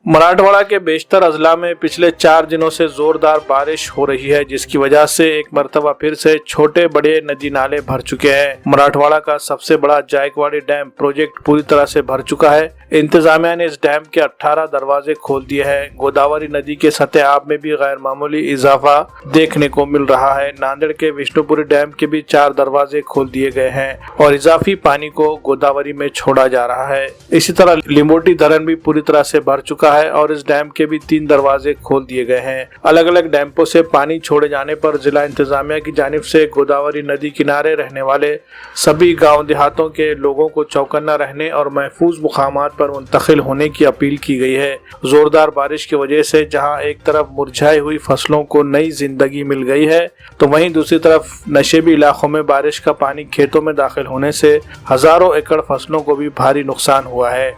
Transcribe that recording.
मराठवाड़ा के बेशतर अजला में पिछले 4 दिनों से जोरदार बारिश हो रही है, जिसकी वजह से एक मरतबा फिर से छोटे बड़े नदी नाले भर चुके हैं। मराठवाड़ा का सबसे बड़ा जायकवाड़ी डैम प्रोजेक्ट पूरी तरह से भर चुका है। इंतजामिया ने इस डैम के 18 दरवाजे खोल दिए हैं। गोदावरी नदी के सतह आब में भी गैर मामूली इजाफा देखने को मिल रहा है। नांदेड़ के विष्णुपुरी डैम के भी 4 दरवाजे खोल दिए गए हैं और इजाफी पानी को गोदावरी में छोड़ा जा रहा है। इसी तरह लिंबोटी धरण भी पूरी तरह से भर चुका है और इस डैम के भी 3 दरवाजे खोल दिए गए हैं। अलग अलग डैम्पों से पानी छोड़े जाने पर जिला इंतजामिया की जानिब से गोदावरी नदी किनारे रहने वाले सभी गांव देहातों के लोगों को चौकन्ना रहने और महफूज मुकामात पर मुंतकिल होने की अपील की गई है। जोरदार बारिश की वजह से जहां एक तरफ मुरझाई हुई फसलों को नई जिंदगी मिल गई है, तो वहीं दूसरी तरफ नशेबी इलाकों में बारिश का पानी खेतों में दाखिल होने से हजारों एकड़ फसलों को भी भारी नुकसान हुआ है।